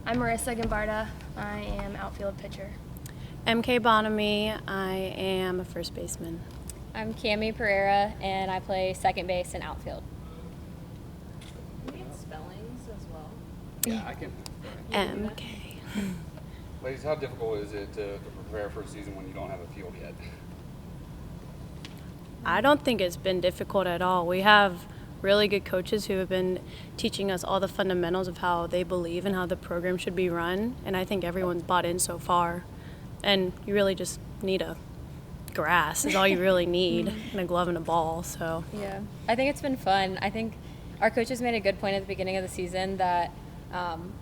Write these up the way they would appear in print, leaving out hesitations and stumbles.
I'm Marissa Guimbarda. I am outfield pitcher. MK Bonamy, I am a first baseman. I'm Cammy, Periera, and I play second base and outfield. We need spellings as well. Yeah, I can. MK. Ladies, how difficult is it to prepare for a season when you don't have a field yet? I don't think it's been difficult at all. We have really good coaches who have been teaching us all the fundamentals of how they believe and how the program should be run, and I think everyone's bought in so far. And you really just need a grass is all you really need, and a glove and a ball. So Yeah, I think it's been fun. I think our coaches made a good point at the beginning of the season that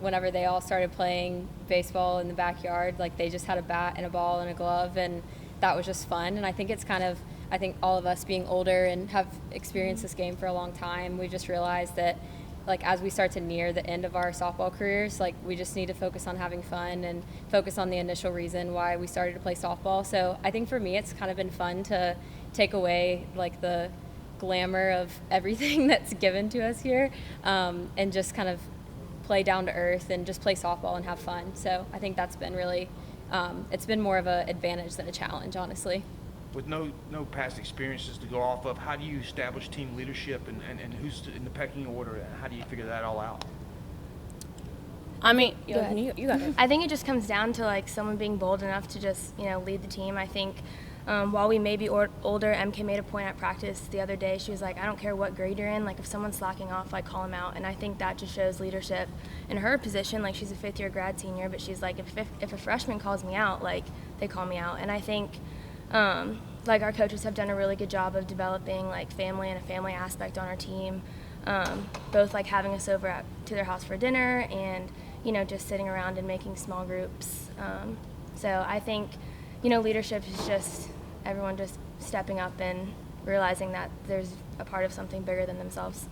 whenever they all started playing baseball in the backyard, like they just had a bat and a ball and a glove, and that was just fun. And I think it's kind of, I think all of us being older and have experienced this game for a long time, we just realized that like as we start to near the end of our softball careers, like we just need to focus on having fun and focus on the initial reason why we started to play softball. So I think for me it's kind of been fun to take away like the glamour of everything that's given to us here, and just kind of play down to earth and just play softball and have fun. So I think that's been really, it's been more of an advantage than a challenge, honestly. With no past experiences to go off of, how do you establish team leadership and who's in the pecking order, and how do you figure that all out? I mean, Go ahead. you got it. I think it just comes down to like someone being bold enough to just lead the team. I think while we may be older, MK made a point at practice the other day. She was like, I don't care what grade you're in, like if someone's slacking off, like call them out. And I think that just shows leadership in her position. Like she's a fifth-year grad senior, but she's like, if a freshman calls me out, like they call me out. And I think like our coaches have done a really good job of developing like family and a family aspect on our team, both like having us over to their house for dinner and just sitting around and making small groups. So I think leadership is just everyone just stepping up and realizing that there's a part of something bigger than themselves.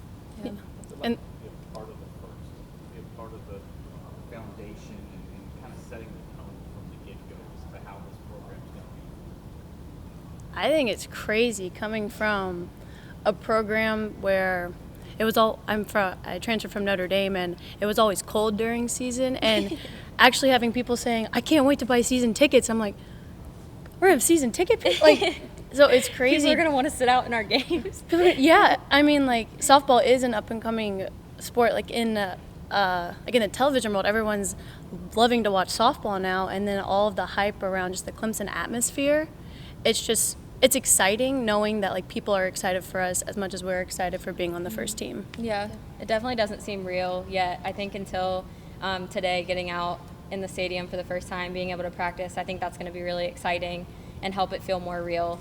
Yeah. And And be a part of the first, be a part of the foundation and kind of setting the tone from the get-go as to how this program's going to be. I think it's crazy coming from a program where it was all I transferred from Notre Dame, and it was always cold during season, and actually having people saying, I can't wait to buy season tickets. I'm like, we're gonna have season ticket like so it's crazy. People are going to want to sit out in our games. Yeah, I mean, like softball is an up and coming sport. Like in the television world, everyone's loving to watch softball now, and then all of the hype around just the Clemson atmosphere. It's exciting knowing that like people are excited for us as much as we're excited for being on the first team. Yeah, it definitely doesn't seem real yet. I think until today, getting out in the stadium for the first time, being able to practice, I think that's going to be really exciting and help it feel more real.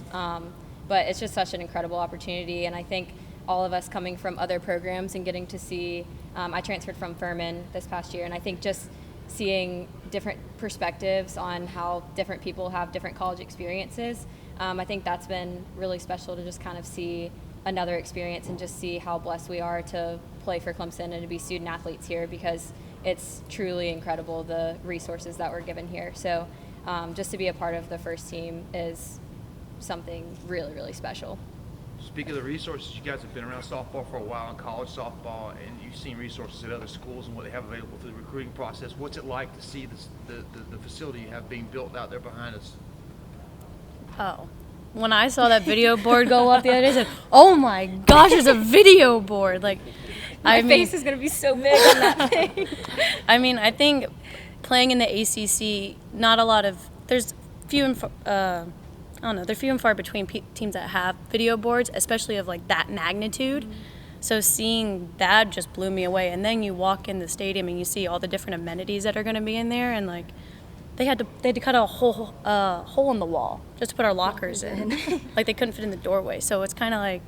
But it's just such an incredible opportunity, and I think all of us coming from other programs and getting to see, I transferred from Furman this past year, and I think just seeing different perspectives on how different people have different college experiences, I think that's been really special to just kind of see another experience and just see how blessed we are to play for Clemson and to be student athletes here, because it's truly incredible the resources that we're given here. So just to be a part of the first team is something really, really special. Speaking of the resources, you guys have been around softball for a while, in college softball, and you've seen resources at other schools and what they have available through the recruiting process. What's it like to see the facility you have being built out there behind us? Oh, when I saw that video board go up the other day, I said, oh my gosh, there's a video board. Like, My face is going to be so big on that thing. I mean, I think playing in the ACC, there's few and they're few and far between teams that have video boards, especially of like that magnitude. Mm-hmm. So seeing that just blew me away. And then you walk in the stadium and you see all the different amenities that are going to be in there, and like they had to cut a hole in the wall just to put our lockers in. Like they couldn't fit in the doorway. So it's kind of like,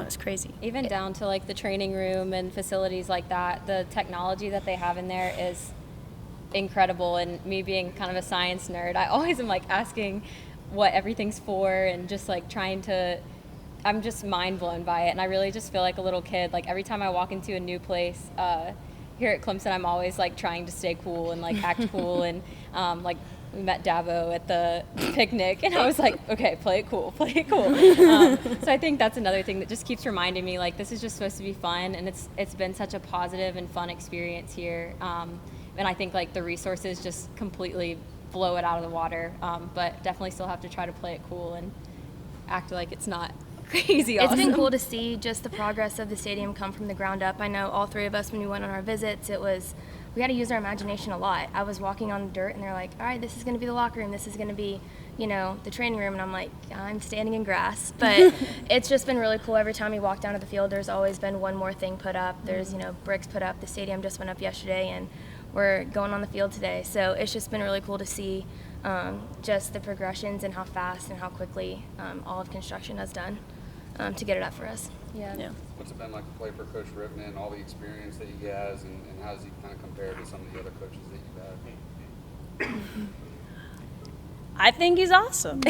it's crazy. Even down to like the training room and facilities like that, the technology that they have in there is incredible. And me being kind of a science nerd, I always am like asking what everything's for and just like I'm just mind blown by it. And I really just feel like a little kid. Like every time I walk into a new place here at Clemson, I'm always like trying to stay cool and like act cool and like we met Davo at the picnic, and I was like, okay, play it cool, play it cool. So I think that's another thing that just keeps reminding me, like, this is just supposed to be fun, and it's been such a positive and fun experience here. And I think, like, the resources just completely blow it out of the water, but definitely still have to try to play it cool and act like it's not crazy awesome. It's been cool to see just the progress of the stadium come from the ground up. I know all three of us, when we went on our visits, we had to use our imagination a lot. I was walking on the dirt, and they're like, all right, this is going to be the locker room, this is going to be, the training room, and I'm like, I'm standing in grass. But it's just been really cool. Every time you walk down to the field, there's always been one more thing put up. There's, bricks put up. The stadium just went up yesterday, and we're going on the field today. So it's just been really cool to see just the progressions and how fast and how quickly all of construction has done to get it up for us. Yeah. What's it been like to play for Coach Rittman, all the experience that he has, and how does he kind of compare to some of the other coaches that you've had? I think he's awesome.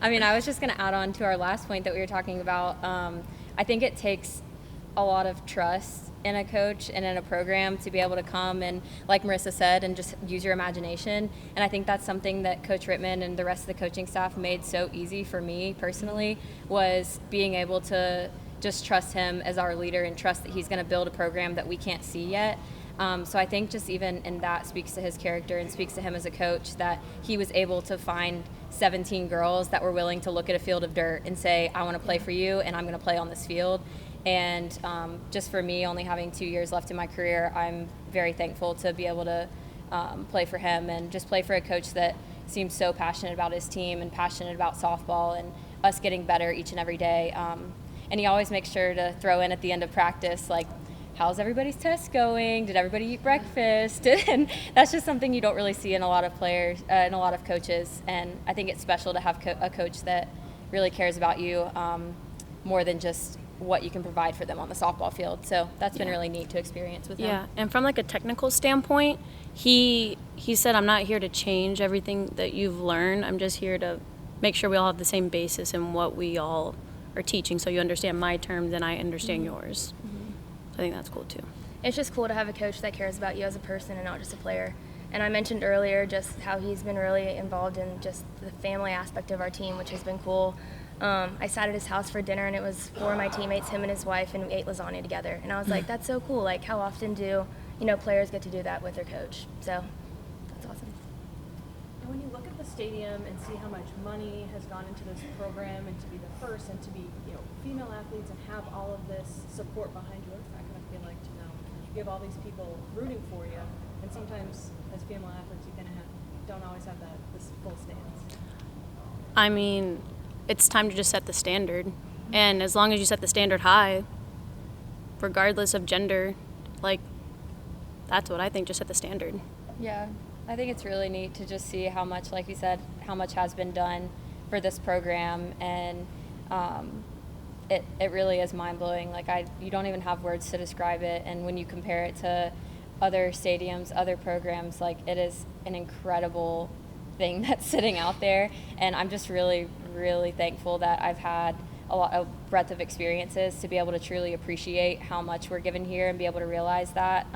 I mean, I was just going to add on to our last point that we were talking about. I think it takes a lot of trust in a coach and in a program to be able to come and, like Marissa said, and just use your imagination. And I think that's something that Coach Rittman and the rest of the coaching staff made so easy for me personally, was being able to just trust him as our leader and trust that he's going to build a program that we can't see yet. So I think just even in that speaks to his character and speaks to him as a coach, that he was able to find 17 girls that were willing to look at a field of dirt and say, I want to play for you and I'm going to play on this field. And just for me, only having 2 years left in my career, I'm very thankful to be able to play for him and just play for a coach that seems so passionate about his team and passionate about softball and us getting better each and every day. And he always makes sure to throw in at the end of practice, like, how's everybody's test going? Did everybody eat breakfast? And that's just something you don't really see in a lot of players, in a lot of coaches. And I think it's special to have a coach that really cares about you more than just what you can provide for them on the softball field. So that's been really neat to experience with him. Yeah, and from like a technical standpoint, he said, I'm not here to change everything that you've learned. I'm just here to make sure we all have the same basis in what we all are teaching, so you understand my terms and I understand yours. I think that's cool too. It's just cool to have a coach that cares about you as a person and not just a player. And I mentioned earlier just how he's been really involved in just the family aspect of our team, which has been cool. I sat at his house for dinner, and it was 4 of my teammates, him and his wife, and we ate lasagna together. And I was like, that's so cool. Like, how often do, players get to do that with their coach? So that's awesome. And when you look at the stadium and see how much money has gone into this program, and to be the first, and to be, female athletes, and have all of this support behind you, what does that kind of feel like to know you have all these people rooting for you, and sometimes as female athletes you kind of don't always have this full stance? I mean, it's time to just set the standard. And as long as you set the standard high, regardless of gender, like, that's what I think, just set the standard. Yeah, I think it's really neat to just see how much, like you said, how much has been done for this program. And it really is mind-blowing. Like, you don't even have words to describe it. And when you compare it to other stadiums, other programs, like, it is an incredible thing that's sitting out there. And I'm just really, really thankful that I've had a breadth of experiences to be able to truly appreciate how much we're given here and be able to realize that.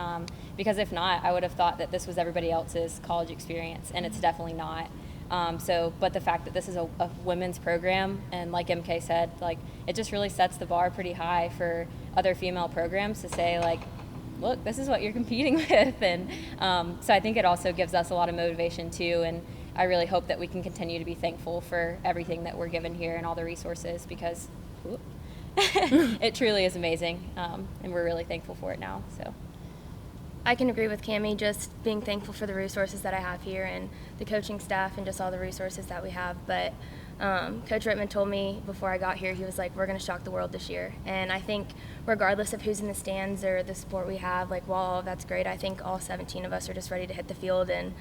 Because if not, I would have thought that this was everybody else's college experience, and it's definitely not. But the fact that this is a women's program, and like MK said, like, it just really sets the bar pretty high for other female programs to say, like, look, this is what you're competing with. And so I think it also gives us a lot of motivation too. And I really hope that we can continue to be thankful for everything that we're given here and all the resources, because it truly is amazing. And we're really thankful for it now. So I can agree with Cammy, just being thankful for the resources that I have here and the coaching staff and just all the resources that we have. But Coach Rittman told me before I got here, he was like, we're going to shock the world this year. And I think regardless of who's in the stands or the support we have, like, while all of that's great, I think all 17 of us are just ready to hit the field and,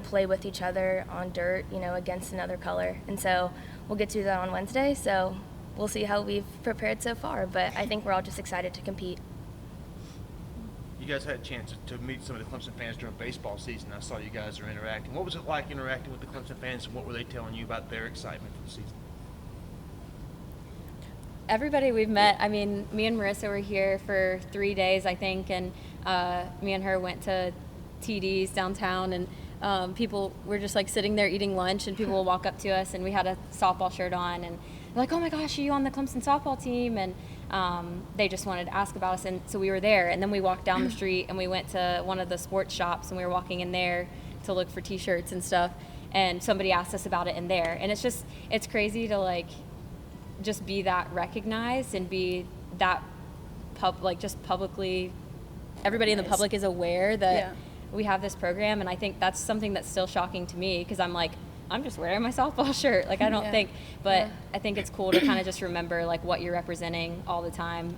play with each other on dirt, against another color. And so we'll get to do that on Wednesday. So we'll see how we've prepared so far. But I think we're all just excited to compete. You guys had a chance to meet some of the Clemson fans during baseball season. I saw you guys are interacting. What was it like interacting with the Clemson fans, and what were they telling you about their excitement for the season? Everybody we've met, I mean, me and Marissa were here for 3 days, I think, and me and her went to TD's downtown, and people were just like sitting there eating lunch, and people will walk up to us, and we had a softball shirt on, and they're like, "Oh my gosh, are you on the Clemson softball team?" And they just wanted to ask about us, and so we were there. And then we walked down the street, and we went to one of the sports shops, and we were walking in there to look for T-shirts and stuff. And somebody asked us about it in there, and it's crazy to like just be that recognized and be that just publicly, everybody in the public is aware that we have this program. And I think that's something that's still shocking to me, because I'm like, I'm just wearing my softball shirt. Like, I don't think, but I think it's cool to kind of just remember like what you're representing all the time.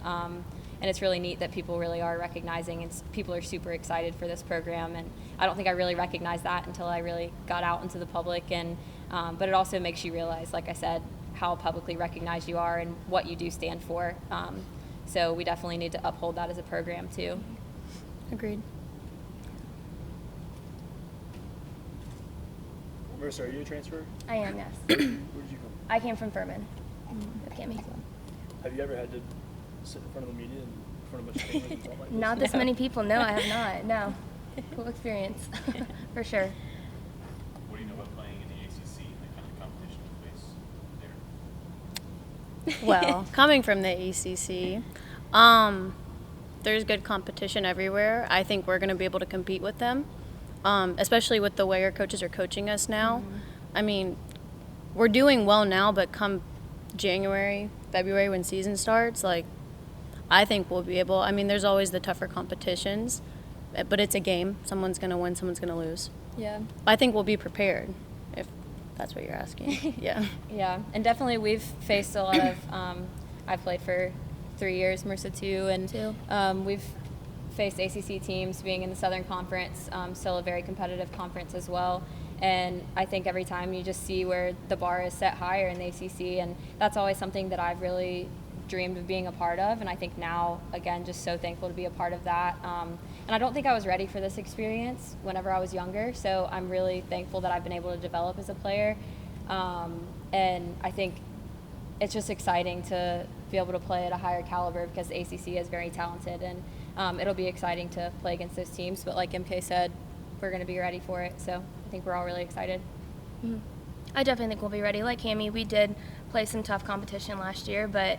And it's really neat that people really are recognizing, and people are super excited for this program. And I don't think I really recognized that until I really got out into the public. And but it also makes you realize, like I said, how publicly recognized you are and what you do stand for. So we definitely need to uphold that as a program too. Agreed. Marissa, are you a transfer? I am, yes. Where did you come? I came from Furman with Cammy. Have you ever had to sit in front of the media and in front of a bunch of cameras and talk like this? Not this many people. No, I have not. No. Cool experience, for sure. What do you know about playing in the ACC and the kind of competition you face there? Well, coming from the ACC, there's good competition everywhere. I think we're going to be able to compete with them, especially with the way our coaches are coaching us now. I mean, we're doing well now, but come January, February, when season starts, like, I think we'll be able. I mean, there's always the tougher competitions, but it's a game. Someone's going to win, someone's going to lose. Yeah. I think we'll be prepared, if that's what you're asking. Yeah. Yeah, and definitely we've faced a lot of, I've played for 3 years, Marissa too, and we've faced ACC teams being in the Southern Conference, still a very competitive conference as well. And I think every time you just see where the bar is set higher in the ACC, and that's always something that I've really dreamed of being a part of. And I think now, again, just so thankful to be a part of that. And I don't think I was ready for this experience whenever I was younger, so I'm really thankful that I've been able to develop as a player. And I think it's just exciting to be able to play at a higher caliber, because the ACC is very talented, and it'll be exciting to play against those teams. But like MK said, we're going to be ready for it, so I think we're all really excited. I definitely think we'll be ready. Like Cammy, we did play some tough competition last year, but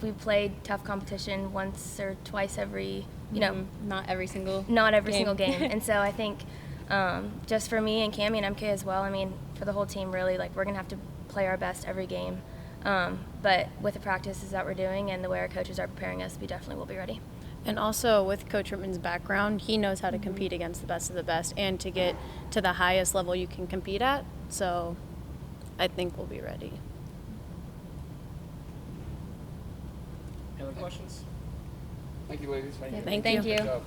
we played tough competition once or twice every, Not every single game. And so I think just for me and Cammy and MK as well, I mean, for the whole team, really, like, we're going to have to play our best every game. But with the practices that we're doing and the way our coaches are preparing us, we definitely will be ready. And also with Coach Rittman's background, he knows how to compete against the best of the best and to get to the highest level you can compete at. So I think we'll be ready. Any other questions? Thank you, ladies. Thank Thank you. you. Good job.